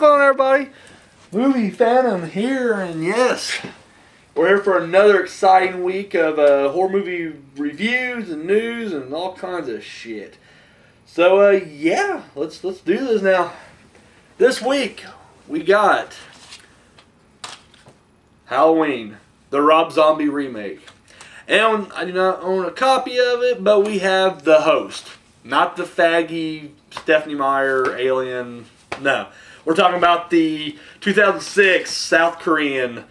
going on, everybody? Movie Phantom here, and yes, we're here for another exciting week of horror movie reviews and news and all kinds of shit. So, yeah, let's do this now. This week, we got Halloween, the Rob Zombie remake. And I do not own a copy of it, but we have the host. Not the faggy Stephanie Meyer alien. No. We're talking about the 2006 South Korean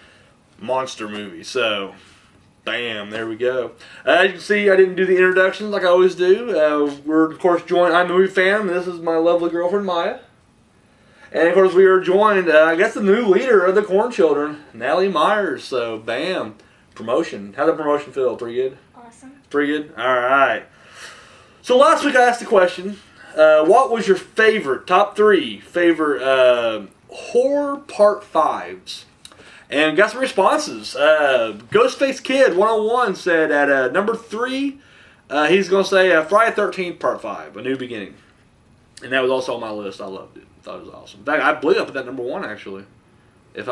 monster movie. So, bam, there we go. As you can see, I didn't do the introductions like I always do. We're, of course, joined. I'm a movie fan, and this is my lovely girlfriend, Maya. And, of course, we are joined, I guess, the new leader of the Corn Children, Natalie Myers. So, bam. Promotion. How'd the promotion feel? Pretty good? Awesome. Pretty good? Alright. So last week I asked the question, what was your top three favorite horror part 5s? And got some responses. Ghostface Kid 101 said at number 3, he's going to say Friday 13th part 5, A New Beginning. And that was also on my list. I loved it. Thought it was awesome. In fact, I believe I put that number 1 actually. Yeah,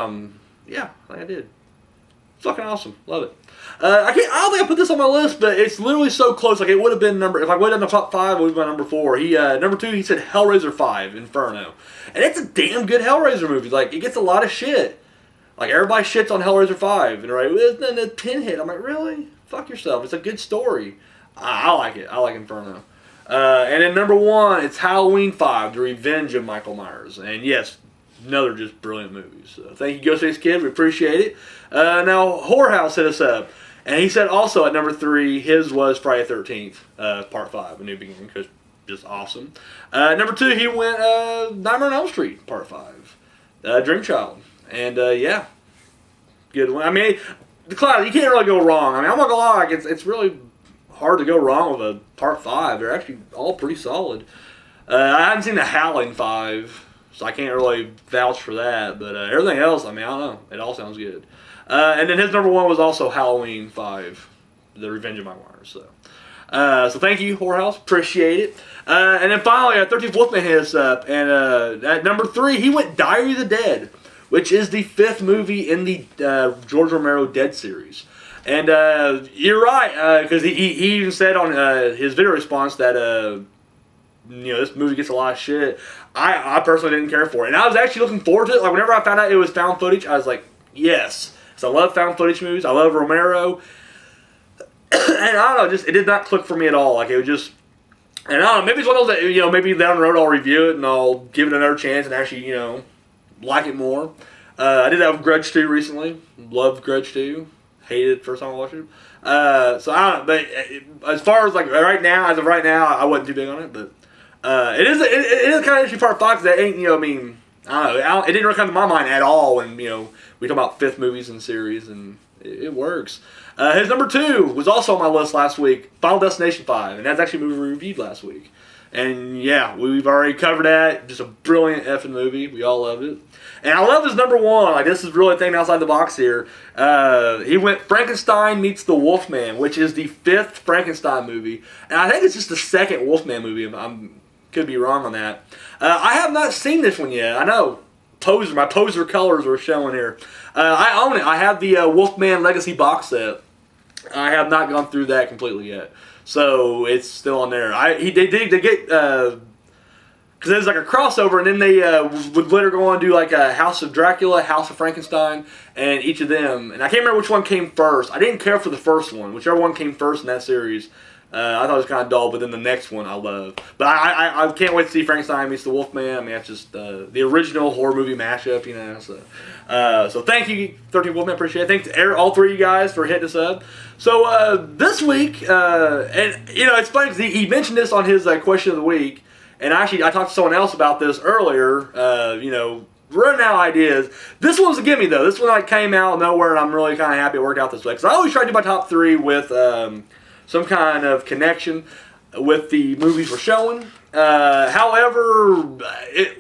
I think I did. Fucking awesome. Love it. I don't think I put this on my list, but it's literally so close. Like, it would have been if I would have done the top 5, it would have been number 4. Number 2, he said Hellraiser 5, Inferno. And it's a damn good Hellraiser movie. Like, it gets a lot of shit. Like, everybody shits on Hellraiser 5. And right, isn't it a pinhead? I'm like, really? Fuck yourself. It's a good story. I like it. I like Inferno. And then number 1, it's Halloween 5, The Revenge of Michael Myers. And yes, another just brilliant movie. So thank you, Ghostface Kid. We appreciate it. Now, Whorehouse hit us up. And he said also at number 3, his was Friday 13th, part 5, A New Beginning, because just awesome. Number 2, he went Nightmare on Elm Street, part 5, Dream Child. And yeah, good one. I mean, the class, you can't really go wrong. I mean, I'm not gonna lie, it's really hard to go wrong with a part 5. They're actually all pretty solid. I haven't seen the Howling 5, so I can't really vouch for that. But everything else, I mean, I don't know. It all sounds good. And then his number 1 was also Halloween 5, The Revenge of Michael Myers. So thank you, Whorehouse. Appreciate it. And then finally, 13th Wolfman hit us up. And at number 3, he went Diary of the Dead, which is the 5th movie in the George Romero Dead series. And you're right, because he even said on his video response that this movie gets a lot of shit. I personally didn't care for it. And I was actually looking forward to it. Like, whenever I found out it was found footage, I was like, yes. So I love found footage movies. I love Romero. And I don't know, it did not click for me at all. Like, it was just, and I don't know, maybe it's one of those that, maybe down the road I'll review it and I'll give it another chance and actually, like it more. I did have Grudge 2 recently. Loved Grudge 2. Hated it first time I watched it. So I don't know, but as far as like right now, as of right now, I wasn't too big on it, but it is kind of interesting part 5 because that ain't, I mean, I don't know, it didn't really come to my mind at all when, we talk about 5th movies in series, and it works. His number 2 was also on my list last week, Final Destination 5, and that's actually a movie we reviewed last week. And yeah, we've already covered that. Just a brilliant effing movie. We all loved it. And I love his number 1. Like, this is really thinking outside the box here. He went Frankenstein meets the Wolfman, which is the 5th Frankenstein movie. And I think it's just the 2nd Wolfman movie. I could be wrong on that. I have not seen this one yet. I know. My poser colors were showing here. I own it. I have the Wolfman Legacy box set. I have not gone through that completely yet. So it's still on there. They get because there's like a crossover, and then they would later go on and do like a House of Dracula, House of Frankenstein, and each of them. And I can't remember which one came first. I didn't care for the first one. Whichever one came first in that series, I thought it was kind of dull. But then the next one I love. But I can't wait to see Frankenstein meets the Wolfman. I mean, that's just the original horror movie mashup, So thank you, 13 Wolfman. Appreciate it. Thanks to all 3 of you guys for hitting us up. So this week, and it's funny because he mentioned this on his question of the week, and actually I talked to someone else about this earlier. Running out of ideas. This one was a gimme though. This one came out of nowhere, and I'm really kind of happy it worked out this way. Because I always try to do my top 3 with some kind of connection with the movies we're showing. However,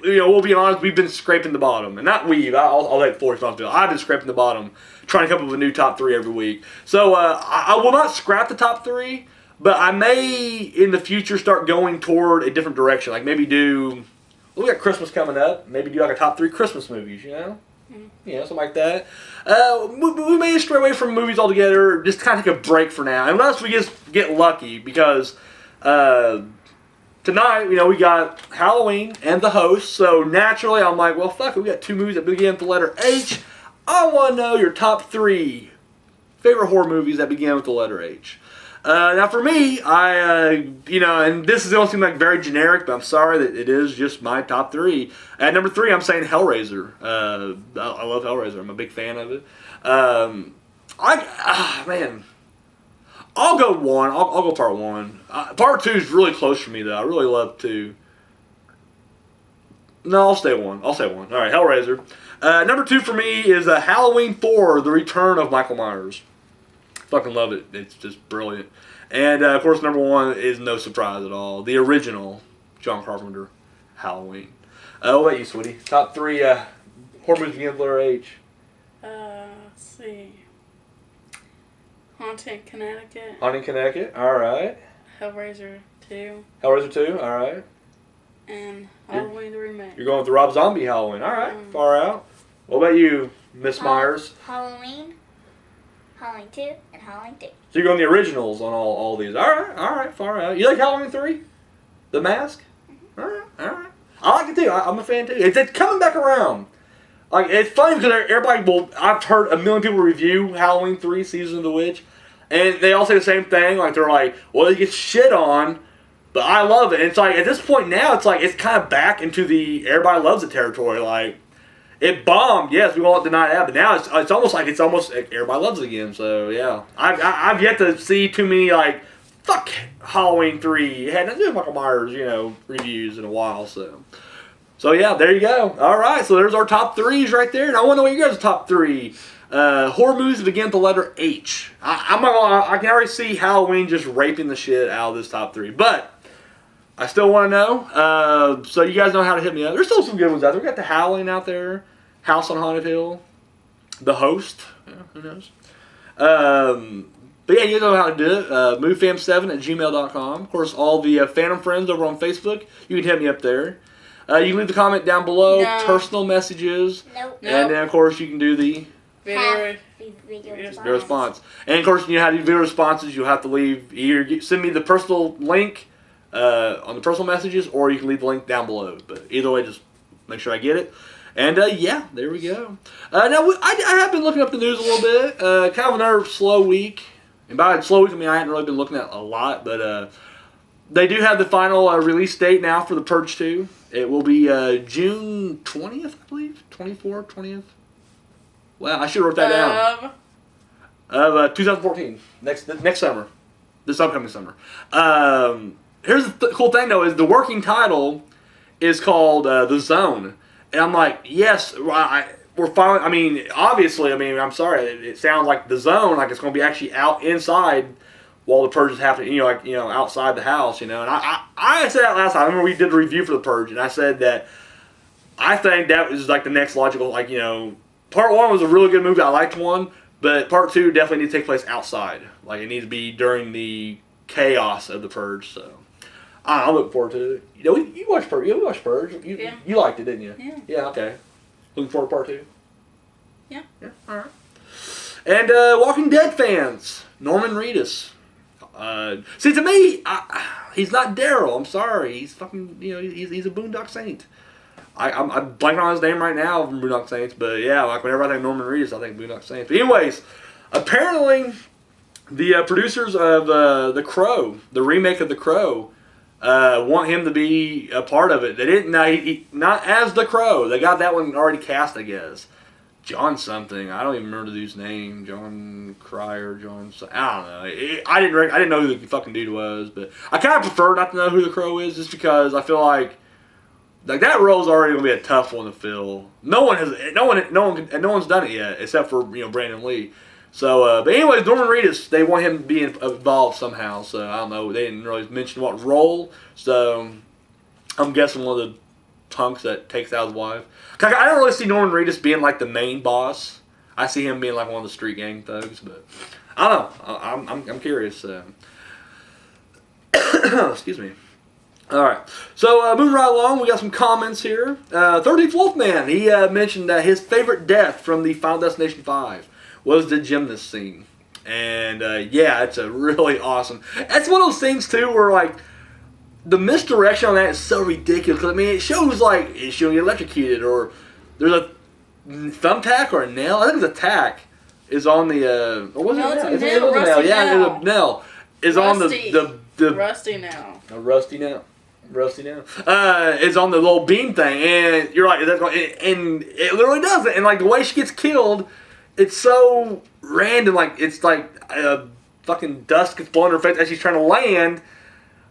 we'll be honest, we've been scraping the bottom. And not we, I'll let Floyd talk to it. I've been scraping the bottom, trying to come up with a new top 3 every week. So I will not scrap the top 3, but I may, in the future, start going toward a different direction. Like maybe do we got Christmas coming up. Maybe do like a top 3 Christmas movies, you know? Yeah, something like that. We may stray away from movies altogether, just kind of take a break for now, unless we just get lucky, because tonight, we got Halloween and The Host, so naturally I'm like, well, fuck it, we got 2 movies that begin with the letter H. I want to know your top 3 favorite horror movies that begin with the letter H. Now for me, and this is going to seem like very generic, but I'm sorry that it is just my top 3. At number 3, I'm saying Hellraiser. I love Hellraiser. I'm a big fan of it. Man, I'll go 1. I'll go part 1. Part 2 is really close for me, though. I really love 2. No, I'll stay 1. All right, Hellraiser. Number 2 for me is Halloween 4, The Return of Michael Myers. Fucking love it. It's just brilliant. And, of course, number 1 is no surprise at all. The original John Carpenter Halloween. What about you, sweetie? Top 3 horror movies begin with letter H. Let's see. Haunting Connecticut. Haunting Connecticut. All right. Hellraiser 2. Hellraiser 2. All right. And Halloween the remake. You're going with the Rob Zombie Halloween. All right. Far out. What about you, Miss Myers? Halloween 2, and Halloween 2. So you're going the originals on all these. All right, far out. You like Halloween 3? The Mask? Mm-hmm. All right. I like it too. I'm a fan too. It's coming back around. Like, it's funny because I've heard a million people review Halloween 3 Season of the Witch, and they all say the same thing. Like, they're like, well, it gets shit on, but I love it. And it's like, at this point now, it's like, it's kind of back into the everybody loves it territory. Like, it bombed, yes, we won't deny that, but now it's almost like everybody loves it again. So yeah, I've yet to see too many like fuck Halloween 3. It had nothing to do with Michael Myers, reviews in a while. So yeah, there you go. All right, so there's our top 3s right there, and I want to know what you guys' top 3 horror movies that begin with the letter H. I'm not gonna, I can already see Halloween just raping the shit out of this top 3, but I still want to know. So you guys know how to hit me up. There's still some good ones out there. We got The Howling out there, House on Haunted Hill, The Host. Yeah, who knows? But yeah, you know how to do it. MoveFam7@gmail.com. Of course, all the Phantom friends over on Facebook, you can hit me up there. You can leave the comment down below, personal messages. Nope. And then, of course, you can do the video response. And, of course, you know how to do video responses. You'll have to leave, either send me the personal link on the personal messages, or you can leave the link down below. But either way, just make sure I get it. And yeah, there we go. Now, I have been looking up the news a little bit. Kind of another slow week. And by slow week, I mean I hadn't really been looking at a lot. But they do have the final release date now for the Purge 2. It will be June 20th, I believe. 24th, 20th. Wow, I should have wrote that down. Of 2014. Next summer. This upcoming summer. Here's the cool thing, though, is the working title is called The Zone. And I'm like, yes, we're finally, obviously, I'm sorry, it sounds like The Zone, like it's going to be actually out inside while the Purge is happening, outside the house, And I said that last time. I remember we did a review for the Purge, and I said that I think that was like the next logical, part 1 was a really good movie. I liked 1, but part 2 definitely needs to take place outside. Like, it needs to be during the chaos of the Purge, so. I'm looking forward to it. You watched Purge. You watched Purge. You liked it, didn't you? Yeah. Yeah, okay. Looking forward to part 2? Yeah. Yeah, alright. And Walking Dead fans, Norman Reedus. See, to me, he's not Daryl. I'm sorry. He's fucking, he's a Boondock Saint. I'm blanking on his name right now from Boondock Saints, but yeah, like whenever I think Norman Reedus, I think Boondock Saints. But anyways, apparently the producers of The Crow, the remake of The Crow, want him to be a part of it. They didn't, not as The Crow. They got that one already cast, I guess. John something. I don't even remember the dude's name. John Cryer, John. I don't know. I didn't know who the fucking dude was, but I kind of prefer not to know who The Crow is, just because I feel like that role's already gonna be a tough one to fill. No one's done it yet, except for Brandon Lee. So, but anyways, Norman Reedus, they want him to be involved somehow. So I don't know. They didn't really mention what role. So I'm guessing one of the punks that takes out his wife. I don't really see Norman Reedus being like the main boss. I see him being like one of the street gang thugs. But I don't know. I'm curious. Excuse me. All right. So moving right along, we got some comments here. 13th Wolfman, he mentioned that his favorite death from the Final Destination 5 was the gymnast scene. And yeah, it's a really awesome. That's one of those things too where like the misdirection on that is so ridiculous. Cause, I mean, it shows like it's showing you electrocuted or there's a thumbtack or a nail. I think it's a tack is on the. Or was No, it it's a a nail? nail, It was a nail. rusty Yeah, nail. it was a nail. Is on the Rusty now. a rusty nail. Rusty nail. It's on the little beam thing, and you're like, that's and it literally does it. And like the way she gets killed, it's so random. Like it's like fucking dust gets blown in her face as she's trying to land,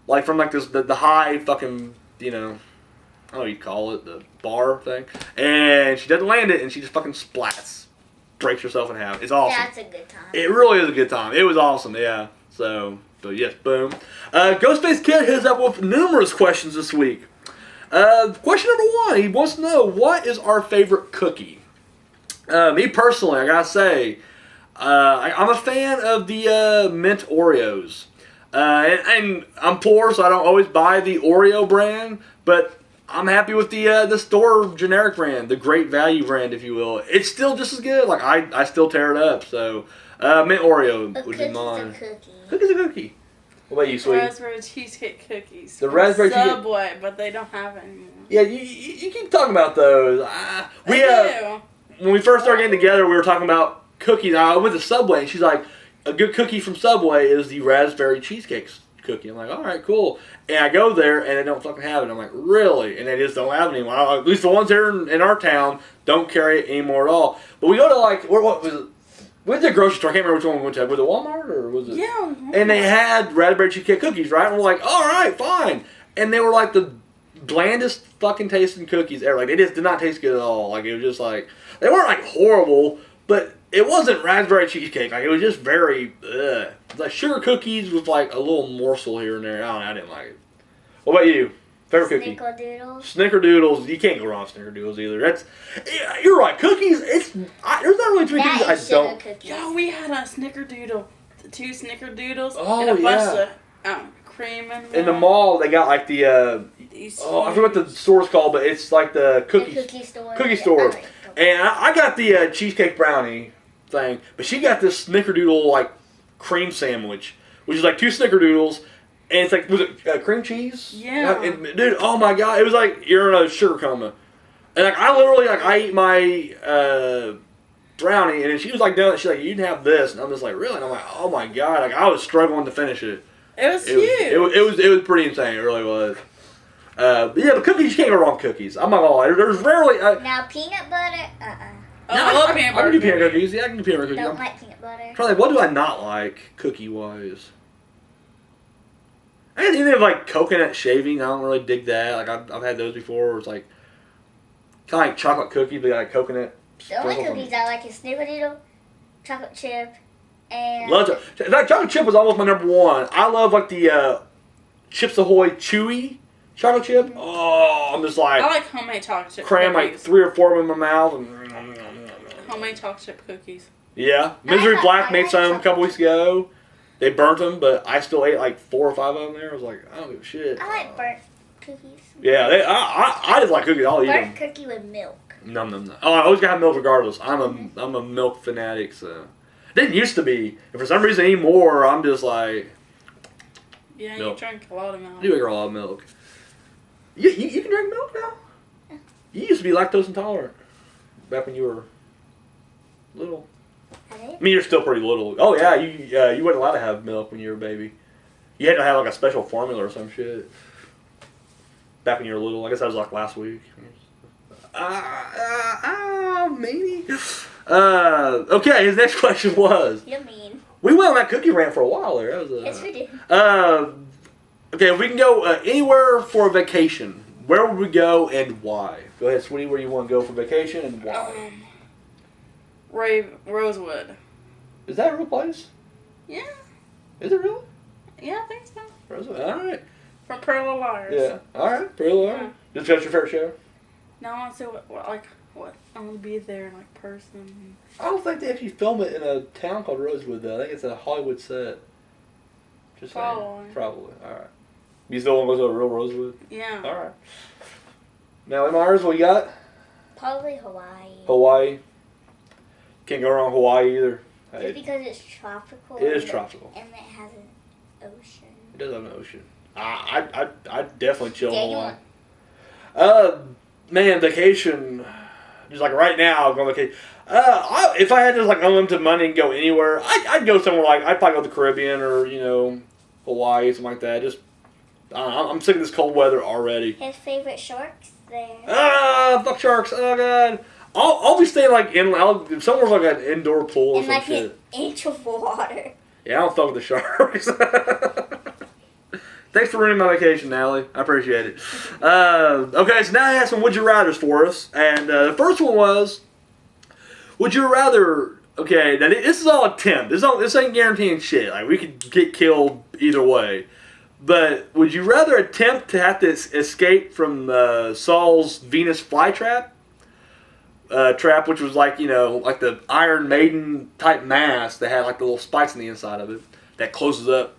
like from like this the high fucking I don't know what you call it, the bar thing, and she doesn't land it, and she just fucking splats, breaks herself in half. It's awesome. That's a good time. It really is a good time. It was awesome, yeah. So yes, boom. Ghostface Kid hits up with numerous questions this week. Question number 1, he wants to know, what is our favorite cookie? Me personally, I gotta say, I'm a fan of the mint Oreos. And I'm poor, so I don't always buy the Oreo brand, but I'm happy with the store generic brand, the Great Value brand, if you will. It's still just as good. Like I still tear it up. So mint Oreo would be mine. Cookie's a cookie. What about you, sweetie? Raspberry cheesecake cookies. The raspberry cheesecake. Subway, but they don't have it anymore. Yeah, you keep talking about those. They do. When we first started getting together, we were talking about cookies. I went to Subway, and she's like, a good cookie from Subway is the raspberry cheesecake cookie. I'm like, all right, cool. And I go there, and they don't fucking have it. I'm like, really? And they just don't have it anymore. At least the ones here in our town don't carry it anymore at all. But we go to like, what was it? We went to the grocery store. I can't remember which one we went to. Was it Walmart or was it? Yeah. And they had raspberry cheesecake cookies, right? And we're like, all right, fine. And they were like the blandest fucking tasting cookies ever. Like they just did not taste good at all. Like it was just like they weren't like horrible, but it wasn't raspberry cheesecake. Like it was just very like sugar cookies with like a little morsel here and there. I don't know. I didn't like it. What about you? Favorite cookie? Snickerdoodles. Snickerdoodles. You can't go wrong with Snickerdoodles either. You're right. Cookies. There's not really too many cookies I don't. Cookies. Yeah, we had a Snickerdoodle, 2 Snickerdoodles, Oh, and a bunch yeah. of cream in them. In the mall, they got like the. I forget what the store's called, but it's like the cookie. The cookie store. Cookie store. Yeah, And I got the cheesecake brownie thing, but she got this Snickerdoodle like cream sandwich, which is like 2 Snickerdoodles, and it's like, was it cream cheese? Yeah. And, dude, oh my god, it was like you're in a sugar coma. And like I literally I ate my brownie, and then she was like doing it. She's like, you didn't have this, and I'm just like, really? And I'm like, oh my god, like I was struggling to finish it. It was huge. It was pretty insane. It really was. But yeah, but cookies, you can't go wrong with cookies. I'm not gonna lie. There's rarely. Now peanut butter. Oh, I love peanut butter. I can do peanut cookies. Yeah, I can do peanut butter cookies. Don't like peanut butter. Probably, what do I not like cookie wise? I guess anything like coconut shaving. I don't really dig that. Like I've had those before. Where it's like kind of like chocolate cookies, but like coconut. The only cookies I like is Snickerdoodle, chocolate chip, and. Love that chocolate chip was almost my number 1. I love like the Chips Ahoy chewy chocolate chip. Oh, I'm just like I like homemade chocolate chip cram cookies. like 3 or 4 of them in my mouth. And, Homemade chocolate chip cookies. yeah, Misery Black made some a couple weeks ago. They burnt them, but I still ate like 4 or 5 of them there. I was like, I don't give a shit. I like burnt cookies. Yeah, I just like cookies. I'll eat them. Burnt cookie with milk. Num. Oh, I always gotta have milk regardless. I'm a milk fanatic, so didn't used to be. And for some reason anymore, I'm just like Yeah, milk. you drink a lot of milk. I do drink a lot of milk. You can drink milk now? Yeah. You used to be lactose intolerant back when you were little. I mean, you're still pretty little. Oh yeah, you weren't allowed to have milk when you were a baby. You had to have like a special formula or some shit. Back when you were little. I guess that was like last week. Maybe. Okay, his next question was. You mean? We went on that cookie rant for a while there. That was Yes, we did. Okay, if we can go anywhere for a vacation, where would we go and why? Go ahead, sweetie. Where do you want to go for vacation and why? Rosewood. Is that a real place? Yeah. Is it really? Yeah, I think so. Rosewood. All right. From Pearl of Liars. Yeah. All right. Pretty low. Yeah. Just got your fair share. Now I want to see what I want to be there in like person. I don't think they actually film it in a town called Rosewood though. I think it's a Hollywood set. Just saying. Probably. Probably. All right. You still want to go to a real Rosewood? Yeah. All right. Natalie Myers, what you got? Probably Hawaii. Hawaii. Can't go wrong with Hawaii either. Just because it's tropical. It is tropical. And it has an ocean. It does have an ocean. I'd definitely chill in Yeah, Hawaii. Man, vacation. Just like right now, I'm going on vacation. If I had just like unlimited money and go anywhere, I'd go somewhere like I'd probably go to the Caribbean or Hawaii, something like that. Just I'm sick of this cold weather already. His favorite sharks there. Fuck sharks! Oh god. I'll be staying like somewhere like an indoor pool or And some like shit. an inch of water. Yeah, I don't fuck with the sharks. Thanks for ruining my vacation, Natalie. I appreciate it. Okay, so now I have some Would You Rathers for us. And the first one was, would you rather... Okay, now this is all attempt. This ain't guaranteeing shit. Like, we could get killed either way. But would you rather attempt to have to escape from Saul's Venus flytrap? Trap, which was like, like the Iron Maiden type mask that had like the little spikes on the inside of it that closes up.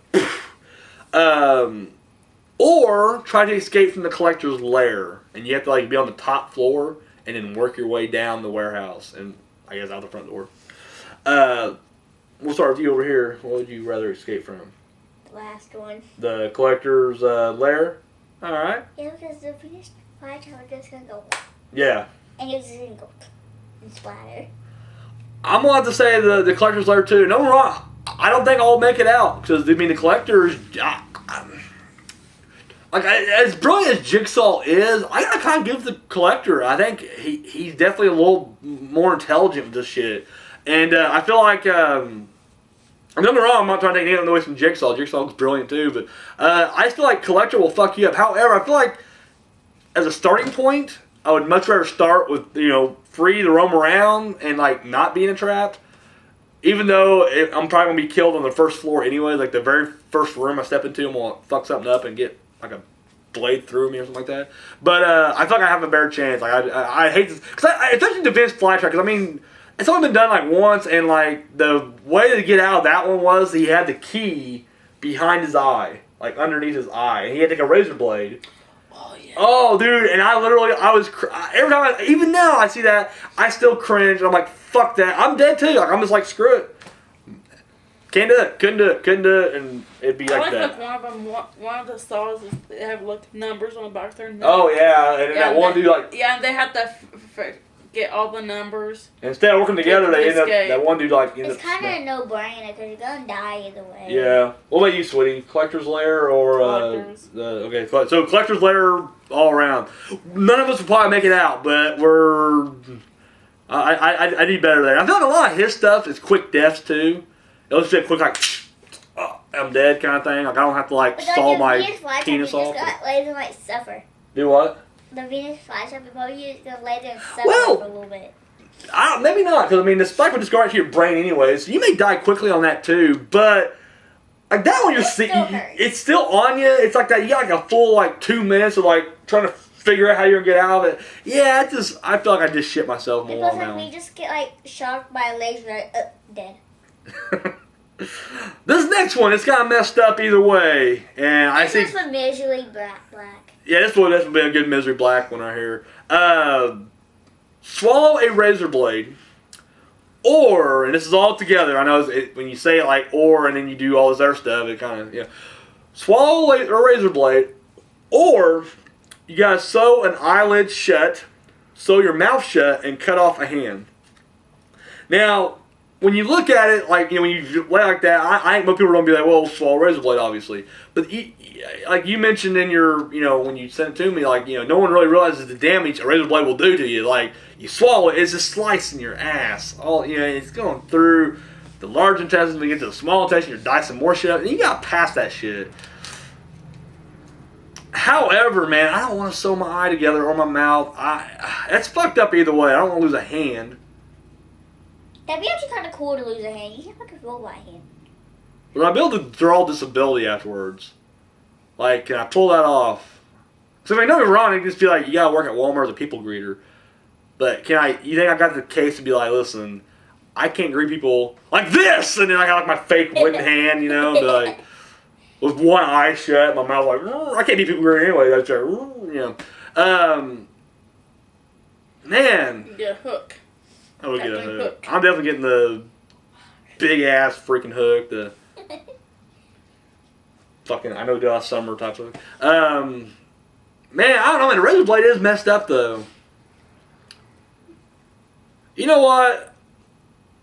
Or try to escape from the collector's lair, and you have to like be on the top floor and then work your way down the warehouse and I guess out the front door. We'll start with you over here. What would you rather escape from? The last one. The collector's lair. All right. Yeah, because the Venus flytrap is just gonna go. Yeah. And it's just gonna go and splatter. I'm gonna have to say the collector's lair too. No wrong. I don't think I'll make it out because the collector's. Like as brilliant as Jigsaw is, I gotta kind of give the collector. I think he's definitely a little more intelligent with this shit, and I feel like don't get me wrong. I'm not trying to take anything away from Jigsaw. Jigsaw's brilliant too, but I feel like collector will fuck you up. However, I feel like as a starting point, I would much rather start with free to roam around and like not being trapped. Even though I'm probably gonna be killed on the first floor anyway, like the very first room I step into, I'm gonna fuck something up and get like a blade through me or something like that. But I feel like I have a better chance. Like I hate this because especially the Vince flytrap. Because it's only been done like once, and like the way to get out of that one was he had the key behind his eye, like underneath his eye, and he had like a razor blade. Oh yeah. Oh, dude, and I was every time even now I see that I still cringe. And I'm like, fuck that. I'm dead too. Like I'm just like screw it. Can't do it. Couldn't do it, and it'd be like that. Like one of the stars they have like numbers on the back of their neck. Oh yeah, and then that one dude like and they have to get all the numbers. Instead of working together, they end up that one dude like. It's kind of a no-brainer because you're gonna die either way. Yeah. What about you, sweetie? Collector's Lair or Collectors? Okay, so Collector's Lair all around. None of us will probably make it out, but we're. I need better there. I feel like a lot of his stuff is quick deaths too. It'll just be a quick like, oh, I'm dead kind of thing. Like I don't have to like saw my penis off. Just got laid and like suffer. Do what? The Venus flytrap, you're probably just gonna lay there and suffer for a little bit. Maybe not, because the spike would just go right to your brain anyways. So you may die quickly on that too, but like that one, it's still on you. It's like that. You got like a full like 2 minutes of like trying to figure out how you're gonna get out of it. Yeah, I feel like I just shit myself more Because on that like we just get like shocked by a laser, like dead. This next one, it's kind of messed up either way, and I think this was miserably black. Yeah, this would be a good misery black one right here. Swallow a razor blade, or, and this is all together. I know when you say it like or, and then you do all this other stuff, it kind of swallow a razor blade, or you gotta sew an eyelid shut, sew your mouth shut, and cut off a hand. Now, when you look at it, like when you lay like that, I think most people are gonna be like, "Well, swallow a razor blade, obviously." But like you mentioned in your, when you sent it to me, like no one really realizes the damage a razor blade will do to you. Like you swallow it, it's just slicing your ass. All it's going through the large intestines. When you get to the small intestine, you're dicing more shit up, and you got past that shit. However, man, I don't want to sew my eye together or my mouth. That's fucked up either way. I don't want to lose a hand. That'd be actually kind of cool to lose a hand. You can't like a robot hand. But I'll be able to draw disability afterwards. Like, can I pull that off? So, don't get me wrong, it can just be like, you gotta work at Walmart as a people greeter. But you think I got the case to be like, listen, I can't greet people like this! And then I got like my fake wooden hand, be like, with one eye shut, my mouth like, I can't beat people green anyway. That's right. Man. Get a hook. I would get a hook. I'm definitely getting the big ass freaking hook. The fucking, I know last summer type hook. Man, I don't know, man. The razor blade is messed up though. You know what?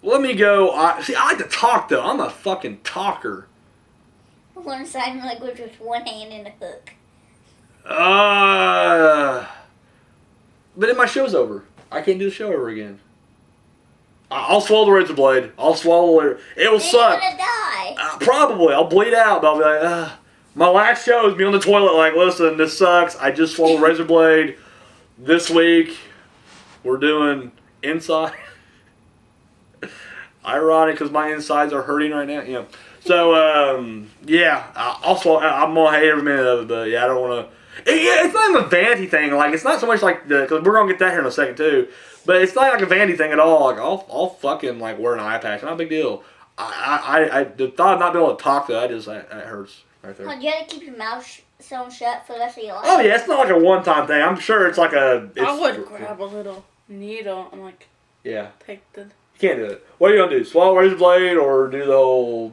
Let me go. I like to talk though. I'm a fucking talker. Learn sign language with one hand and a hook. But then my show's over. I can't do the show over again. I'll swallow the razor blade. I'll swallow it. It will suck. You're gonna die. Probably. I'll bleed out. But I'll be like, my last show is me on the toilet like, listen, this sucks. I just swallowed razor blade. This week, we're doing inside. Ironic because my insides are hurting right now. Yeah. So, I'll swallow. I'm going to hate every minute of it, but yeah, I don't want to. It's not even a vanity thing. Like, it's not so much like because we're going to get that here in a second too. But it's not like a vanity thing at all. Like, I'll fucking like wear an eye patch. Not a big deal. The thought of not being able to talk though, that hurts right there. Oh, you have to keep your mouth sewn shut for the rest of your life. Oh yeah, it's not like a one-time thing. I'm sure it's like a. I would grab a little needle and like. Yeah. Take the. You can't do it. What are you gonna do? Swallow razor blade or do the whole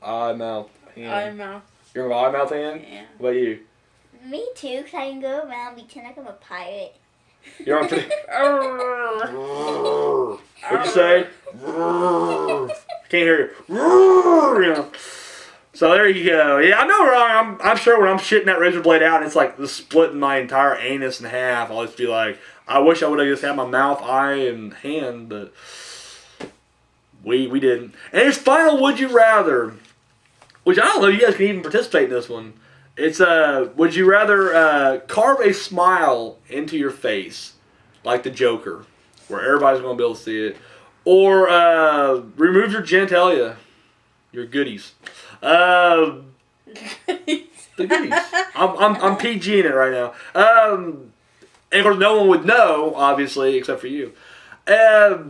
eye mouth hand? Eye mouth. You're gonna go eye mouth hand? Yeah. What about you? Me too, because I can go around pretend like I'm a pirate. You're on. What'd you say? Can't hear you. So there you go. Yeah, I'm not wrong. I'm sure when I'm shitting that razor blade out and it's like splitting my entire anus in half, I'll just be like, I wish I would have just had my mouth, eye, and hand, but we didn't. And his final Would You Rather, which I don't know if you guys can even participate in this one. It's would you rather carve a smile into your face like the Joker, where everybody's going to be able to see it, or remove your genitalia, your goodies. The goodies. I'm PGing it right now. And of course, no one would know, obviously, except for you. I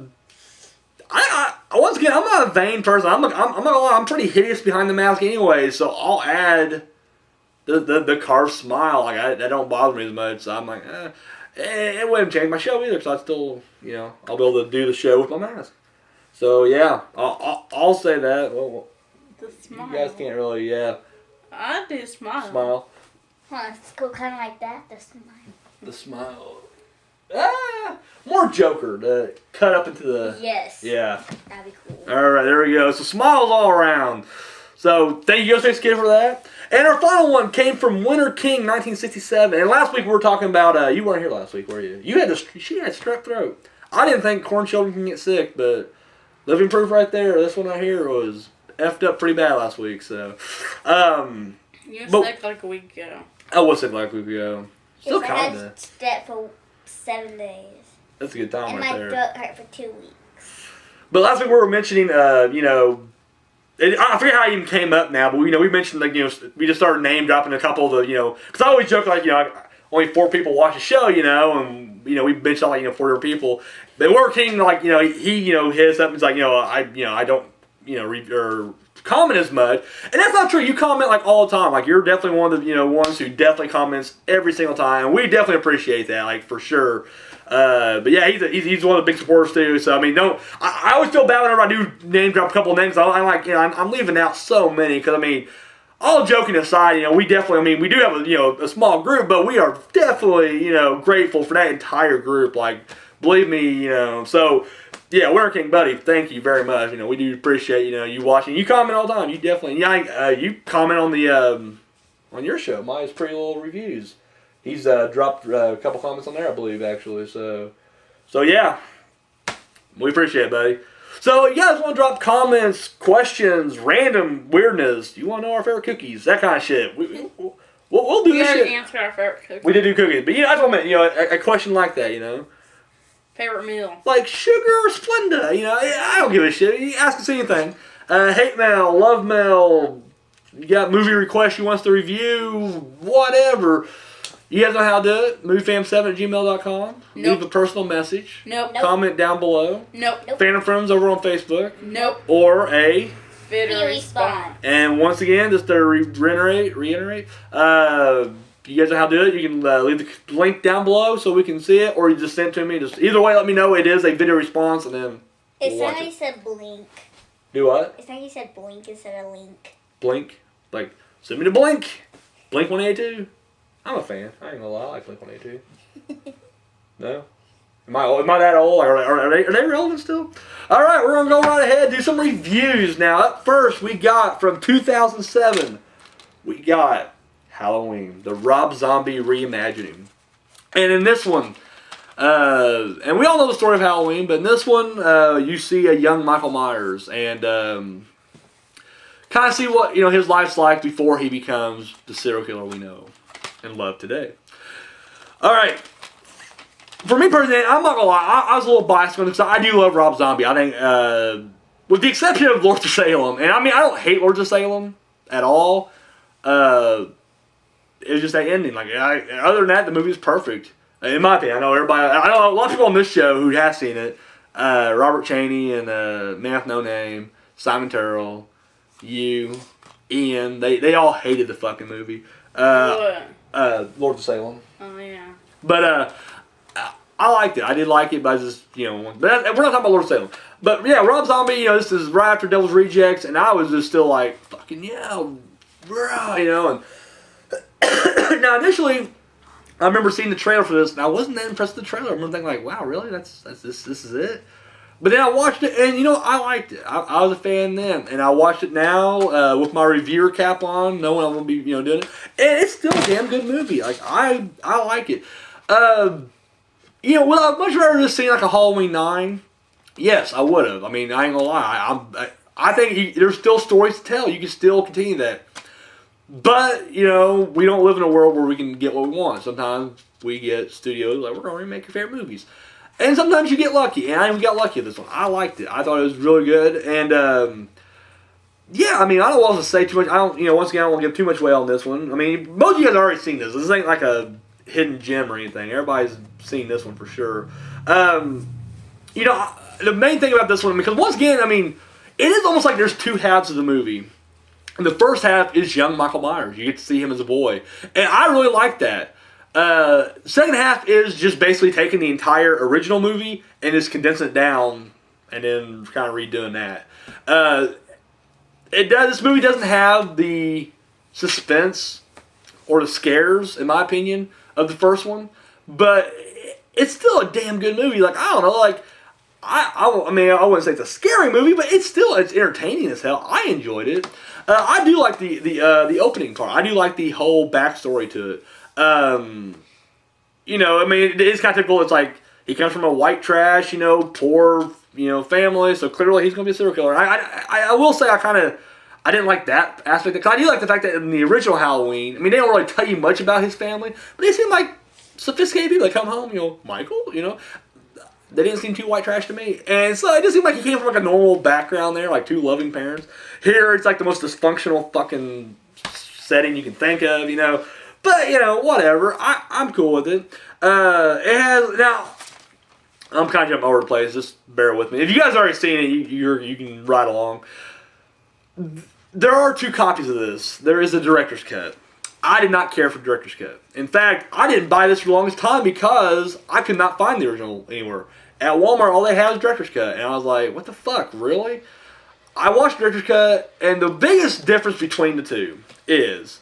once again, I'm not a vain person. I'm not gonna lie. I'm pretty hideous behind the mask anyway, so I'll add the carved smile. Like that don't bother me as much. So I'm like, it wouldn't change my show either, because I still, I'll be able to do the show with my mask. So yeah, I'll say that. Well, the smile. You guys can't really, yeah. I do smile. Smile. Let's go kind of like that. The smile. The smile. More Joker to cut up into the. Yes. Yeah. That'd be cool. All right, there we go. So smiles all around. So thank you, Ghostface Kid, for that. And our final one came from Winter King, 1967. And last week we were talking about. You weren't here last week, were you? She had strep throat. I didn't think corn children can get sick, but living proof right there. This one right here was effed up pretty bad last week. So. You were sick like a week ago. I was sick like a week ago. Still yes, kinda. I had strep for 7 days. That's a good time and right there. And my throat hurt for 2 weeks. But last week we were mentioning, I forget how it even came up now, but we mentioned we just started name dropping a couple of the, because I always joke like, only 4 people watch the show, and we mentioned like 4 different people. But Winter King, like, he hit us up and he's like, I don't, or comment as much, and that's not true. You comment like all the time. Like you're definitely one of the ones who definitely comments every single time. And we definitely appreciate that, like for sure. But yeah, he's one of the big supporters too. So I mean, I always feel bad whenever I do name drop a couple of names. I'm leaving out so many because I mean, all joking aside, we definitely, we do have a small group, but we are definitely grateful for that entire group. Like believe me, so. Yeah, Winter King, buddy, thank you very much. We do appreciate you watching. You comment all the time. You definitely, you comment on the on your show, Maya's Pretty Little Reviews. He's dropped a couple comments on there, I believe, actually. So yeah, we appreciate it, buddy. So you guys want to drop comments, questions, random weirdness? You want to know our favorite cookies, that kind of shit? We'll do this shit. We answer our favorite cookies. We did do cookies, but I just want to a question like that, Favorite meal? Like sugar or Splenda, I don't give a shit. You ask us anything. Hate mail, love mail, you got movie requests you want us to review, whatever. You guys know how to do it. moviefam7@gmail.com. Nope. Leave a personal message. Nope. Comment down below. Nope. Phantom Friends over on Facebook. Nope. Or a Video response. And once again, just to reiterate, you guys know how to do it. You can leave the link down below so we can see it, or you just send it to me. Just either way, let me know it is a video response, and then It's we'll not watch like it. you said blink. Do what? It's like you said blink instead of link. Blink? Like, send me to Blink. Blink 182. I'm a fan. I ain't gonna lie, I like Blink 182. No? Am I that old? Are they relevant still? Alright, we're gonna go right ahead and do some reviews now. Up first, we got from 2007, we got Halloween, the Rob Zombie reimagining. And in this one, and we all know the story of Halloween, but in this one, you see a young Michael Myers and kind of see what his life's like before he becomes the serial killer we know and love today. All right, for me personally, I'm not gonna lie, I was a little biased because I do love Rob Zombie. I think, with the exception of Lords of Salem, and I mean I don't hate Lords of Salem at all. It was just that ending. Like, other than that, the movie is perfect. In my opinion, I know a lot of people on this show who have seen it. Robert Chaney and Man with No Name, Simon Terrell, you, Ian. They all hated the fucking movie. Lords of Salem. Oh yeah. But I liked it. I did like it, but I just but we're not talking about Lords of Salem. But yeah, Rob Zombie. This is right after Devil's Rejects, and I was just still like fucking yeah, bro, and. Now, initially, I remember seeing the trailer for this, and I wasn't that impressed with the trailer. I remember thinking, like, wow, really? This is it? But then I watched it, and, I liked it. I was a fan then. And I watched it now with my reviewer cap on, knowing I'm going to be, doing it. And it's still a damn good movie. Like, I like it. Would I much rather just seen, like, a Halloween 9? Yes, I would have. I mean, I ain't going to lie. I think there's still stories to tell. You can still continue that. But, we don't live in a world where we can get what we want. Sometimes we get studios like, we're going to remake your favorite movies. And sometimes you get lucky. And I even got lucky with this one. I liked it. I thought it was really good. And, yeah, I mean, I don't want to say too much. Once again, I don't want to give too much away on this one. I mean, most of you guys have already seen this. This ain't like a hidden gem or anything. Everybody's seen this one for sure. The main thing about this one, because once again, I mean, it is almost like there's two halves of the movie. And the first half is young Michael Myers. You get to see him as a boy. And I really like that. Second half is just basically taking the entire original movie and just condensing it down and then kind of redoing that. This movie doesn't have the suspense or the scares, in my opinion, of the first one. But it's still a damn good movie. Like, I don't know, like, I mean, I wouldn't say it's a scary movie, but it's entertaining as hell. I enjoyed it. I do like the opening part. I do like the whole backstory to it. I mean, it's kind of typical. It's like he comes from a white trash, poor, family. So clearly he's going to be a serial killer. I will say I didn't like that aspect. Because I do like the fact that in the original Halloween, I mean, they don't really tell you much about his family, but they seem like sophisticated people. They come home, Michael, They didn't seem too white trash to me. And so it just seemed like he came from like a normal background there, like two loving parents. Here, it's like the most dysfunctional fucking setting you can think of, But, whatever. I'm cool with it. It has, now, I'm kind of jumping over the place. Just bear with me. If you guys already seen it, you can ride along. There are two copies of this. There is a director's cut. I did not care for the director's cut. In fact, I didn't buy this for the longest time because I could not find the original anywhere. At Walmart, all they had was director's cut. And I was like, what the fuck, really? I watched director's cut, and the biggest difference between the two is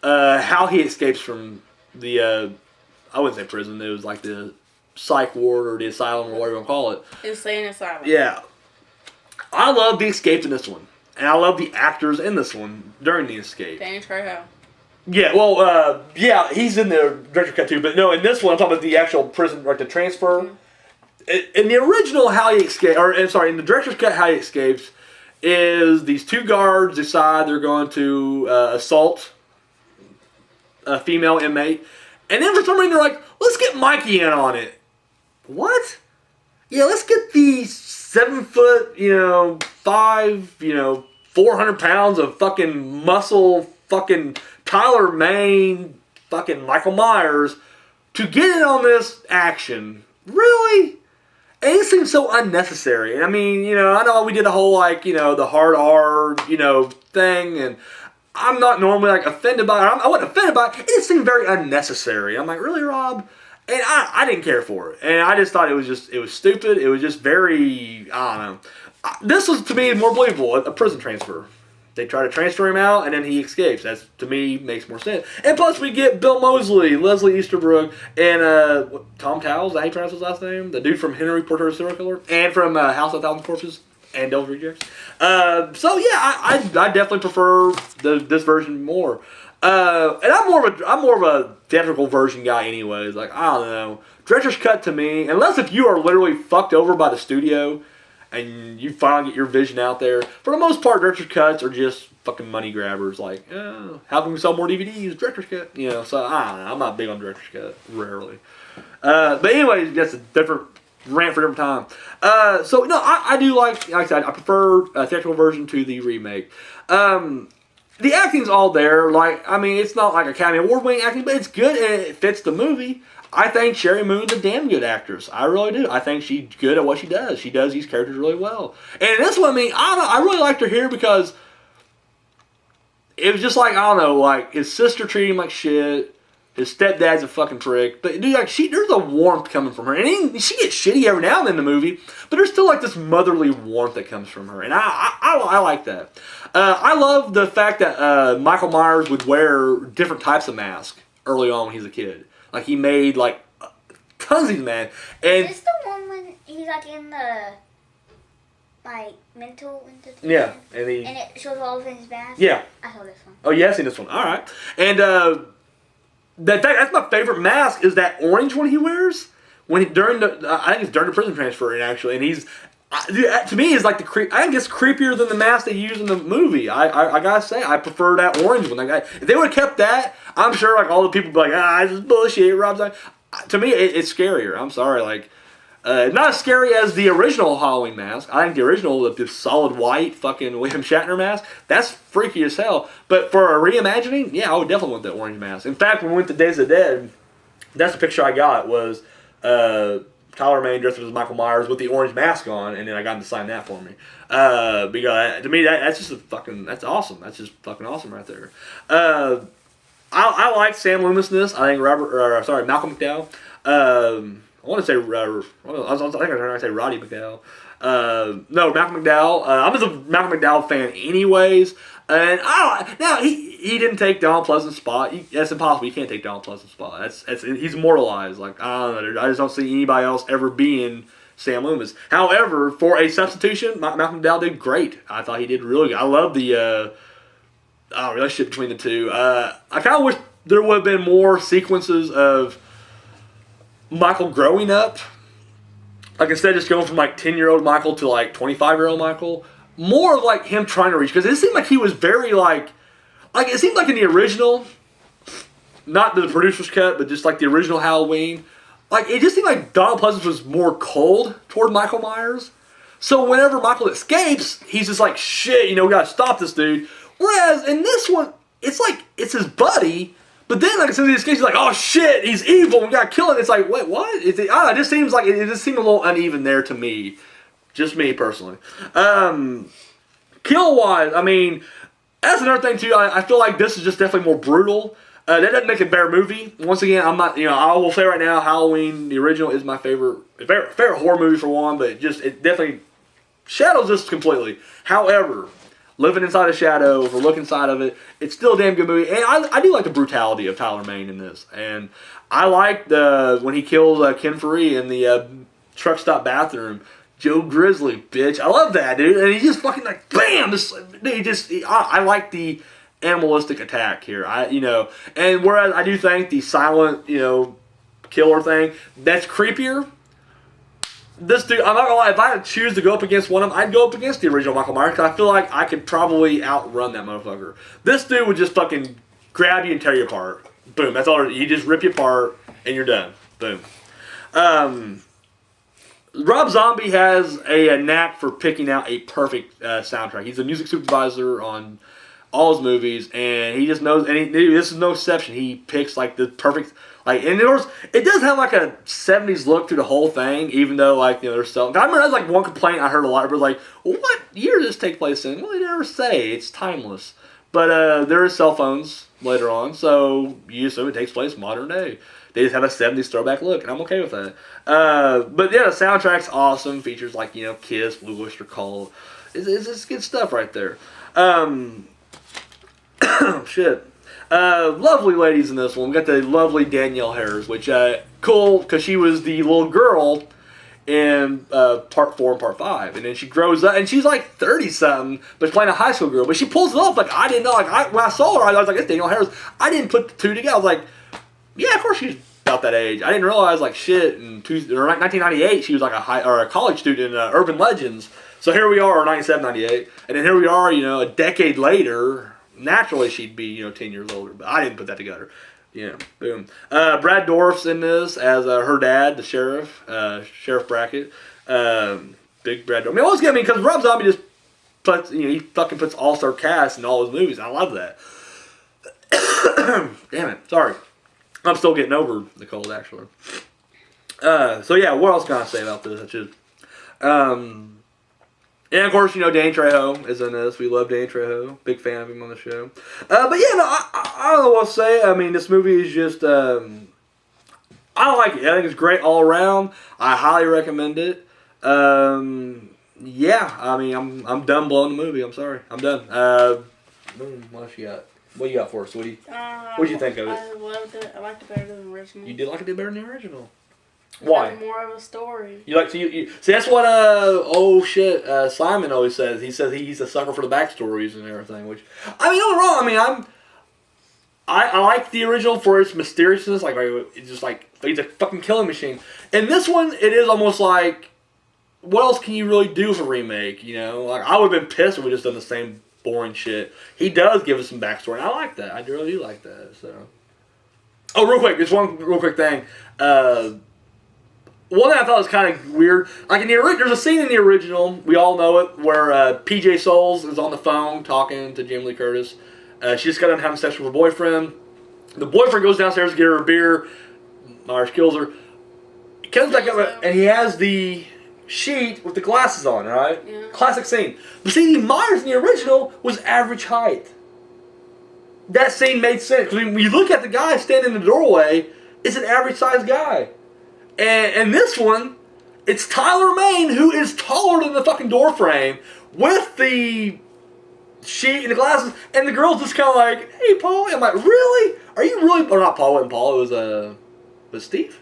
how he escapes from the, I wouldn't say prison, it was like the psych ward or the asylum or whatever you want to call it. Insane asylum. Yeah. I love the escape in this one. And I love the actors in this one during the escape. Danny Trejo. Yeah, well, yeah, he's in the director's cut too, but no, in this one, I'm talking about the actual prison, like the transfer. Mm-hmm. In the original, how he escapes, in the director's cut, how he escapes is these two guards decide they're going to assault a female inmate, and then for some reason they're like, let's get Mikey in on it. What? Yeah, let's get the 7 foot, 5, 400 pounds of fucking muscle, fucking Tyler Mane, fucking Michael Myers to get in on this action. Really? And it seems seems so unnecessary. And I mean, you know, I know we did a whole like, you know, the hard R, you know, thing, and I'm not normally like offended by it. I wasn't offended by it. It just seemed very unnecessary. I'm like, really, Rob? And I didn't care for it. And I just thought it was stupid. It was just very, I don't know. This was, to me, more believable, a prison transfer. They try to transfer him out, and then he escapes. That, to me, makes more sense. And plus, we get Bill Moseley, Leslie Easterbrook, and Tom Towles, is that how you pronounce his last name? The dude from Henry Portrait of a Serial Killer, and from House of a Thousand Corpses, and Devil's Rejects. So, yeah, I definitely prefer this version more. And I'm more of a theatrical version guy anyways. Like, I don't know. Director's cut to me, unless if you are literally fucked over by the studio and you finally get your vision out there, for the most part, director's cuts are just fucking money grabbers. Like, how can we sell more DVDs? Director's cut. You know, so I don't know. I'm not big on director's cut, rarely. But anyways, that's a different rant for a different time. So, no, I do like I said, I prefer a theatrical version to the remake. The acting's all there. Like, I mean, it's not like Academy Award-winning acting, but it's good and it fits the movie. I think Sherry Moon's a damn good actress. I really do. I think she's good at what she does. She does these characters really well. And this one, I mean, I really liked her here because it was just like, I don't know, like, his sister treated him like shit. His stepdad's a fucking prick. But, dude, like, there's a warmth coming from her. And she gets shitty every now and then in the movie, but there's still, like, this motherly warmth that comes from her. And I like that. I love the fact that Michael Myers would wear different types of masks early on when he was a kid. Like, he made, like, tons of these, man. And is this the one when he's, like, in the, like, mental institution? Yeah. And it shows all of his masks? Yeah. I saw this one. Oh, yeah, I've seen this one. All right. And, that's my favorite mask is that orange one he wears when I think it's during the prison transfer actually, and he's to me is like I think it's creepier than the mask they use in the movie. I gotta say I prefer that orange one. Like if they would have kept that, I'm sure like all the people would be like this is bullshit. Rob's like, to me it's scarier. I'm sorry, like not as scary as the original Halloween mask. I think the original, the solid white fucking William Shatner mask, that's freaky as hell. But for a reimagining, yeah, I would definitely want that orange mask. In fact, when we went to Days of the Dead, that's the picture I got was Tyler Mane dressed up as Michael Myers with the orange mask on, and then I got him to sign that for me. Because to me, that's just that's awesome. That's just fucking awesome right there. I like Sam Loomisness. I think Malcolm McDowell. I want to say, I think I'm trying to say Roddy McDowell. No, Malcolm McDowell. I'm just a Malcolm McDowell fan anyways. And now he didn't take Donald Pleasant's spot. That's impossible. You can't take Donald Pleasant's spot. He's immortalized. Like, I don't know. I just don't see anybody else ever being Sam Loomis. However, for a substitution, Malcolm McDowell did great. I thought he did really good. I love the relationship between the two. I kind of wish there would have been more sequences of Michael growing up, like instead of just going from like 10-year-old Michael to like 25-year-old Michael, more of like him trying to reach, because it seemed like he was very like it seemed like in the original, not the producer's cut, but just like the original Halloween, like it just seemed like Donald Pleasance was more cold toward Michael Myers. So whenever Michael escapes, he's just like, shit, we gotta stop this dude. Whereas in this one, it's like it's his buddy. But then, like, as soon as he escapes, he's like, oh, shit, he's evil, we gotta kill him. It's like, wait, what? It just seems like, it just seemed a little uneven there to me. Just me, personally. Kill-wise, I mean, that's another thing, too. I feel like this is just definitely more brutal. That doesn't make it a better movie. Once again, I'm not, I will say right now, Halloween, the original, is my favorite horror movie for one, but it definitely shadows this completely. However, living inside a shadow, if we look inside of it, it's still a damn good movie. And I do like the brutality of Tyler Mane in this. And I like when he kills Ken Faree in the truck stop bathroom. Joe Grizzly, bitch. I love that, dude. And he's just fucking like, bam! I like the animalistic attack here. And whereas I do think the silent, killer thing, that's creepier. This dude, I'm not gonna lie, if I had to choose to go up against one of them, I'd go up against the original Michael Myers, because I feel like I could probably outrun that motherfucker. This dude would just fucking grab you and tear you apart. Boom, that's all. He just rip you apart, and you're done. Boom. Rob Zombie has a knack for picking out a perfect soundtrack. He's a music supervisor on all his movies, and he just knows. And this is no exception. He picks like the perfect. Like, and it does have like a 70s look through the whole thing, even though like there's stuff. I remember that's like one complaint I heard a lot. But like, well, what year does this take place in? Well, they never say. It's timeless. But there is cell phones later on, so you assume it takes place modern day. They just have a 70s throwback look, and I'm okay with that. But yeah, the soundtrack's awesome. Features like Kiss, Blue Oyster Cult. It's good stuff right there. Shit. Lovely ladies in this one. We got the lovely Danielle Harris, which cool because she was the little girl in part 4 and part 5, and then she grows up and she's like 30 something, but she's playing a high school girl. But she pulls it off like I didn't know. Like when I saw her, I was like, "It's Danielle Harris." I didn't put the two together. I was like, "Yeah, of course she's about that age." I didn't realize like shit. In 1998, she was like a college student in Urban Legends. So here we are, 97, 98, and then here we are, a decade later. Naturally, she'd be, 10 years older, but I didn't put that together. Boom. Brad Dourif's in this as her dad, the sheriff, Sheriff Brackett. Big Brad Dourif. I mean, always get me because Rob Zombie just puts, he fucking puts all-star cast in all his movies. I love that. Damn it. Sorry. I'm still getting over the cold, actually. So yeah, what else can I say about this? That's just, and of course, Danny Trejo is in this. We love Danny Trejo. Big fan of him on the show. But yeah, no, I don't know what to say. I mean, this movie is just, I like it. I think it's great all around. I highly recommend it. Yeah, I mean, I'm done blowing the movie. I'm sorry. I'm done. What else you got? What you got for us, sweetie? What did you think of it? I loved it. I liked it better than the original. You did like it better than the original. Why? It had more of a story. You like see that's what Simon always says. He says he's a sucker for the backstories and everything. Which I mean, don't wrong. I mean, I like the original for its mysteriousness. Like it's just like he's a fucking killing machine. And this one, it is almost like, what else can you really do with a remake? Like I would have been pissed if we just done the same boring shit. He does give us some backstory, and I like that. I really do like that. So, real quick, just one real quick thing. One thing I thought was kind of weird, like there's a scene in the original, we all know it, where PJ Souls is on the phone talking to Jamie Lee Curtis. She just got done having sex with her boyfriend. The boyfriend goes downstairs to get her a beer. Myers kills her. He comes back up and he has the sheet with the glasses on, right? Yeah. Classic scene. But see, Myers in the original was average height. That scene made sense. Because when you look at the guy standing in the doorway, it's an average sized guy. And this one, it's Tyler Mane, who is taller than the fucking door frame, with the sheet and the glasses, and the girl's just kind of like, "Hey, Paul." I'm like, "Really? Are you really?" Or not Paul, it wasn't Paul, it was Steve?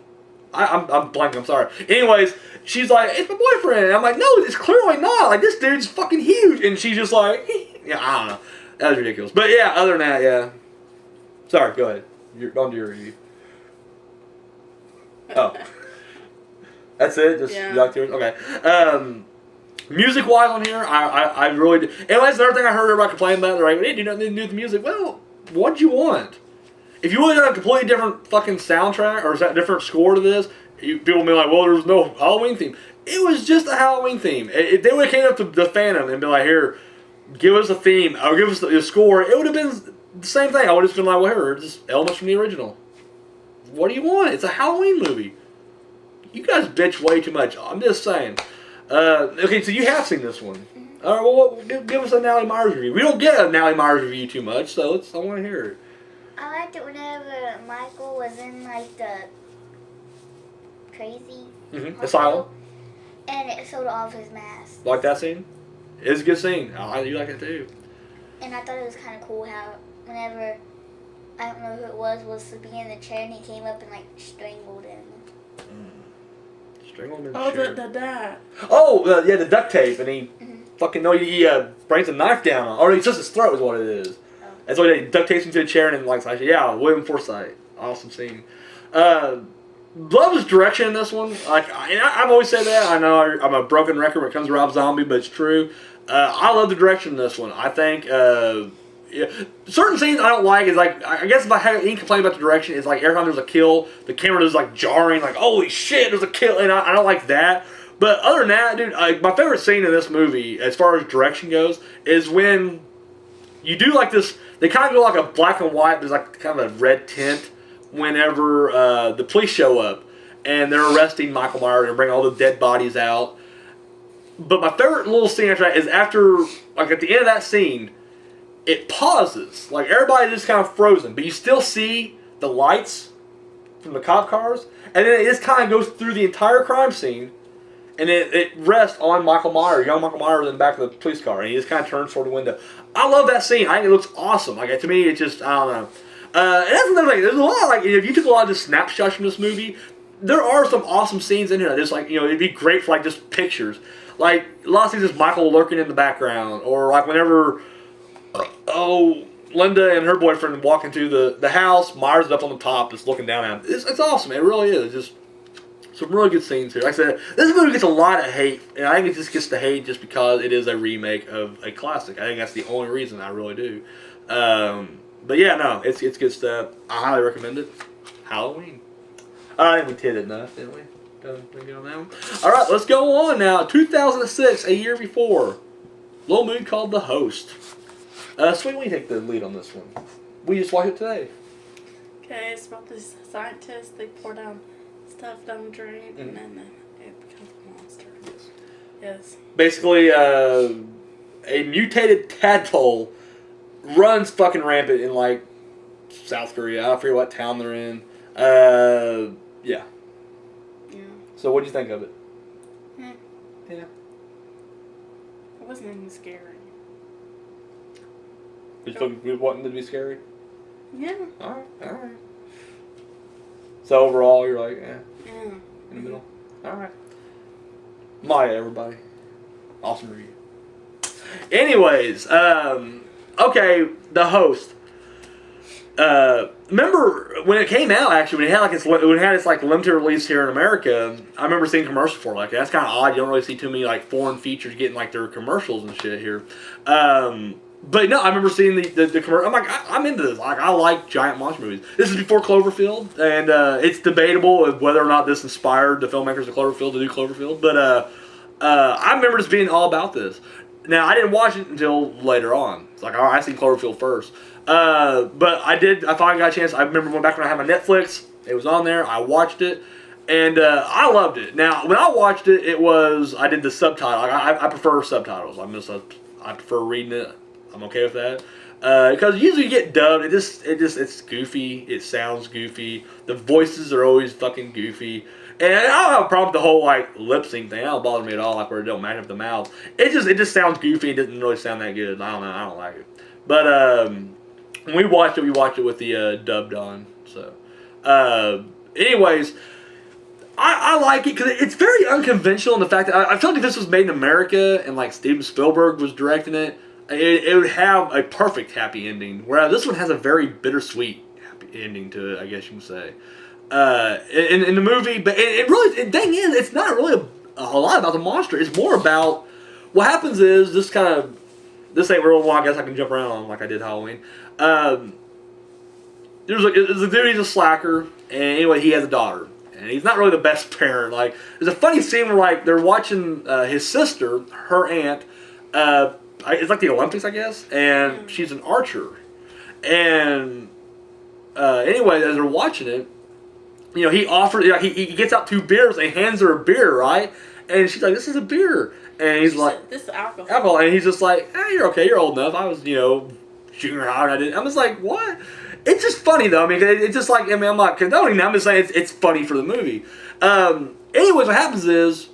I'm blanking, I'm sorry. Anyways, she's like, "It's my boyfriend." And I'm like, "No, it's clearly not. Like, this dude's fucking huge." And she's just like, yeah, I don't know. That was ridiculous. But yeah, other than that, yeah. Sorry, go ahead. On to your review. Oh. That's it? Just yeah. You like yours? Okay. Music wise on here, I really do. And that's another thing I heard everybody complain about. They're like, "They do nothing to do with the music." Well, what'd you want? If you would have done a completely different fucking soundtrack or a different score to this, people would be like, "Well, there was no Halloween theme." It was just a Halloween theme. If they would have came up to the Phantom and been like, "Here, give us a theme or give us the score," it would have been the same thing. I would have just been like, "Well, here, just elements from the original." What do you want? It's a Halloween movie. You guys bitch way too much. I'm just saying. Okay, so you have seen this one. All right, well, give us a Natalie Myers review. We don't get a Natalie Myers review too much, so I want to hear it. I liked it whenever Michael was in like the crazy asylum, and it showed off his mask. Like that scene? It's a good scene. You like it too. And I thought it was kind of cool how whenever, I don't know who it was sitting in the chair and he came up and like strangled him. Strangled him in Oh, the chair. the dad. Oh, yeah, the duct tape, and he he brings a knife down on, or he just his throat is what it is. Oh. That's why he duct tapes him to a chair and then like, yeah, William Forsythe, awesome scene. Love his direction in this one. Like, I've always said that. I know I'm a broken record when it comes to Rob Zombie, but it's true. I love the direction in this one. I think yeah, certain scenes I don't like is like, I guess if I have any complaint about the direction, it's like every time there's a kill, the camera is like jarring, like holy shit, there's a kill, and I don't like that. But other than that, dude, my favorite scene in this movie, as far as direction goes, is when you do like this. They kind of go like a black and white. There's like kind of a red tint whenever the police show up and they're arresting Michael Myers and bringing all the dead bodies out. But my favorite little scene after that is after, like at the end of that scene, it pauses. Like everybody's just kind of frozen, but you still see the lights from the cop cars, and then it just kind of goes through the entire crime scene, and it rests on Michael Myers, young Michael Myers, in the back of the police car, and he just kind of turns toward the window. I love that scene. I think it looks awesome. Like to me, it just, I don't know. And that's another thing. There's a lot of, like, if you took a lot of just snapshots from this movie, there are some awesome scenes in here. Just like, it'd be great for like just pictures. Like a lot of scenes, just Michael lurking in the background, or like whenever, Linda and her boyfriend walk into the house, Myers is up on the top, just looking down at him. It's awesome. It really is. Just some really good scenes here. Like I said, this movie gets a lot of hate, and I think it just gets the hate just because it is a remake of a classic. I think that's the only reason. I really do. But yeah, no, it's good stuff. I highly recommend it. Halloween. I think we did it enough, didn't we? We get on that one. All right, let's go on now. 2006, a year before, little movie called The Host. Sweet, when you take the lead on this one? We just watched it today. Okay, it's about this scientist. They pour down stuff down the drain, and then it becomes a monster. Yes. Basically, a mutated tadpole runs fucking rampant in, like, South Korea. I forget what town they're in. Yeah. So what did you think of it? Yeah. It wasn't even scary. You wanting it to be scary? Yeah. Alright. So overall, you're like, Yeah. in the middle? Alright. Maya, everybody. Awesome review. Anyways, okay, The Host. Remember when it came out? Actually, when it had its like limited release here in America, I remember seeing commercials for it. Like that's kind of odd. You don't really see too many like foreign features getting like their commercials and shit here. But no, I remember seeing the commercial. I'm like, I'm into this. Like, I like giant monster movies. This is before Cloverfield, and it's debatable whether or not this inspired the filmmakers of Cloverfield to do Cloverfield. But I remember just being all about this. Now, I didn't watch it until later on. It's like, I seen Cloverfield first. But I finally got a chance. I remember back when I had my Netflix. It was on there. I watched it. And I loved it. Now, when I watched it, I did the subtitle. I prefer subtitles. I prefer reading it. I'm okay with that. Because usually you get dubbed. It's goofy. It sounds goofy. The voices are always fucking goofy. And I don't have a problem with the whole like lip sync thing. That don't bother me at all. Like where it don't match up the mouth. It just sounds goofy. It doesn't really sound that good. I don't know. I don't like it. But when we watched it with the dubbed on. So, anyways, I like it because it's very unconventional in the fact that I feel like if this was made in America and like Steven Spielberg was directing it, it would have a perfect happy ending. Whereas this one has a very bittersweet happy ending to it, I guess you can say. In the movie, but the thing is, it's not really a lot about the monster. It's more about what happens is this ain't real long. I guess I can jump around on like I did Halloween. There's a dude, he's a slacker, and anyway, he has a daughter. And he's not really the best parent. Like, there's a funny scene where like they're watching his sister, her aunt. It's like the Olympics, I guess, and she's an archer. And anyway, as they're watching it, he offers. He gets out 2 beers and hands her a beer, right? And she's like, "This is a beer," and he's like, "This is alcohol." Alcohol, and he's just like, "You're okay. You're old enough." I was, junior high, and I did. I'm just like, what? It's just funny though. I mean, it's just like, I'm not condoning that. I'm just saying it's funny for the movie. Anyways, what happens is,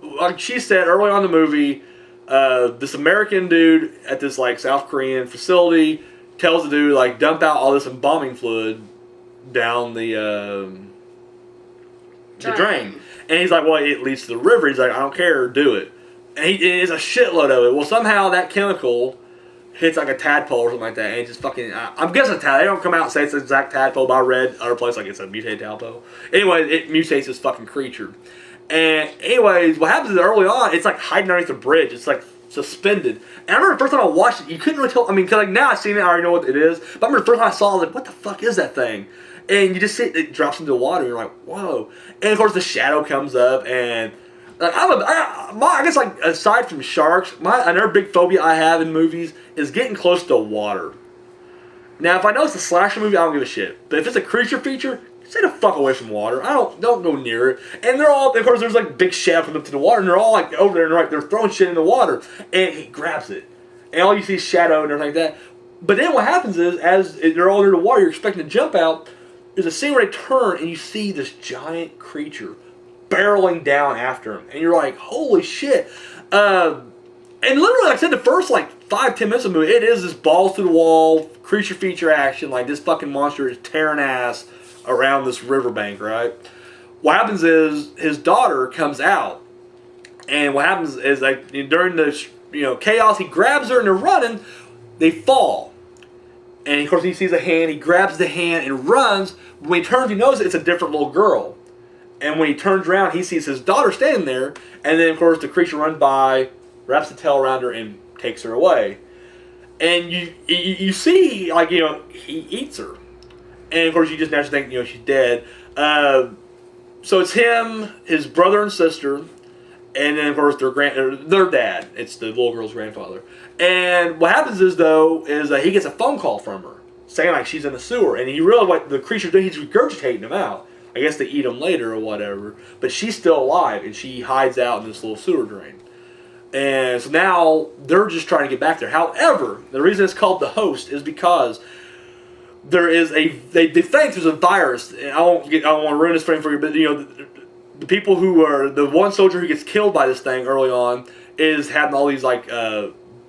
like she said early on in the movie, this American dude at this like South Korean facility tells the dude like dump out all this embalming fluid down the drain, and he's like, well, it leads to the river. He's like, I don't care, do it. And it's a shitload of it. Well, somehow that chemical hits like a tadpole or something like that, and it just fucking, I'm guessing tadpole. They don't come out and say it's the exact tadpole, but I read other place like it's a mutated tadpole. Anyway, it mutates this fucking creature. And anyways, what happens is early on, it's like hiding underneath the bridge. It's like suspended. And I remember the first time I watched it, you couldn't really tell. I mean, because like now I've seen it, I already know what it is. But I remember the first time I saw it, I was like, what the fuck is that thing? And you just see it drops into the water, and you're like, whoa. And of course the shadow comes up, and Like I guess like aside from sharks, another big phobia I have in movies is getting close to water. Now, if I know it's a slasher movie, I don't give a shit. But if it's a creature feature, stay the fuck away from water. Don't go near it. And they're all, of course, there's like big shaft up to the water, and they're all like over there, and they're throwing shit in the water, and he grabs it, and all you see is shadow and everything like that. But then what happens is, as they're all near the water, you're expecting to jump out. There's a scene where they turn, and you see this giant creature barreling down after him, and you're like, holy shit. And literally, like I said, the first like 5-10 minutes of the movie, it is this balls to the wall creature feature action. Like this fucking monster is tearing ass around this riverbank, right? What happens is his daughter comes out, and what happens is like during the chaos, he grabs her and they're running. They fall, and of course he sees a hand. He grabs the hand and runs. When he turns, he knows it's a different little girl. And when he turns around, he sees his daughter standing there. And then of course the creature runs by, wraps the tail around her, and takes her away. And you see, like, he eats her. And of course you just naturally think, she's dead. So it's him, his brother and sister, and then of course their dad. It's the little girl's grandfather. And what happens is he gets a phone call from her saying like she's in the sewer, and he realizes what the creature's doing. He's regurgitating them out. I guess they eat them later or whatever. But she's still alive, and she hides out in this little sewer drain. And so now they're just trying to get back there. However, the reason it's called the Host is because there is they think there's a virus. And I don't want to ruin this frame for you, but the people who are the one soldier who gets killed by this thing early on is having all these like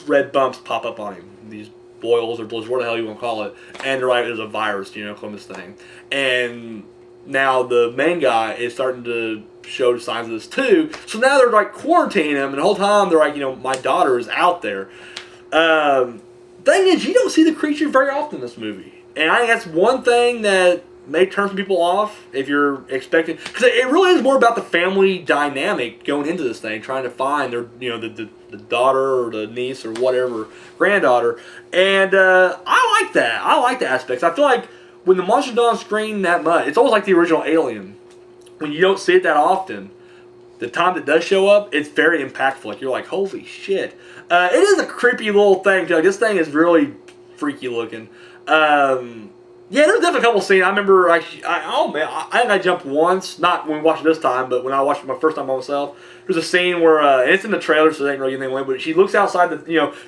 red bumps pop up on him, these boils or blizzards, what the hell you want to call it, and they're like, there's a virus, from this thing. And now the main guy is starting to show signs of this too, so now they're like quarantining him, and the whole time they're like, my daughter is out there. Thing is, you don't see the creature very often in this movie, and I think that's one thing that may turn some people off if you're expecting, because it really is more about the family dynamic going into this thing, trying to find their, the daughter or the niece or whatever, granddaughter, and I like that. I like the aspects. I feel like when the monster's not on screen that much, it's almost like the original Alien. When you don't see it that often, the time that does show up, it's very impactful. Like you're like, holy shit. It is a creepy little thing too. Like, this thing is really freaky looking. Yeah, there's definitely a couple scenes. I remember, I think I jumped once, not when we watched it this time, but when I watched it my first time by myself. There's a scene where, and it's in the trailer, so they ain't really anything away, but she looks outside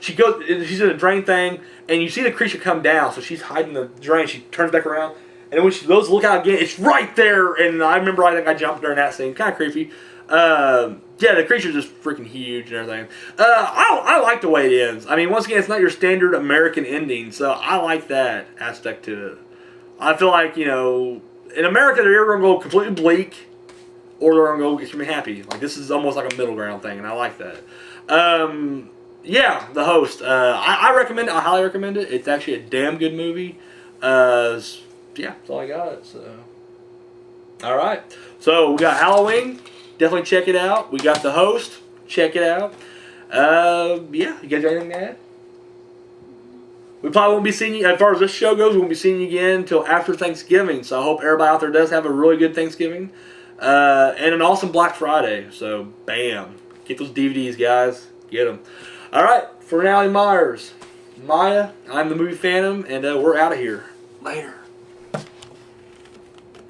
she's in a drain thing, and you see the creature come down, so she's hiding the drain. She turns back around, and then when she goes to look out again, it's right there, and I remember I think I jumped during that scene. Kind of creepy. Yeah, the creature's just freaking huge and everything. I like the way it ends. I mean, once again, it's not your standard American ending, so I like that aspect to it. I feel like, in America, they're either going to go completely bleak, or they're going to go extremely happy. Like, this is almost like a middle ground thing, and I like that. Yeah, The Host. I recommend it. I highly recommend it. It's actually a damn good movie. Yeah, that's all I got. So, all right. So, we got Halloween. Definitely check it out. We got The Host. Check it out. Yeah, you guys got anything to add? We probably won't be seeing you, as far as this show goes, we won't be seeing you again until after Thanksgiving. So I hope everybody out there does have a really good Thanksgiving. And an awesome Black Friday. So, bam. Get those DVDs, guys. Get them. All right. For Natalie Myers, Maya, I'm the Movie Phantom, and we're out of here. Later.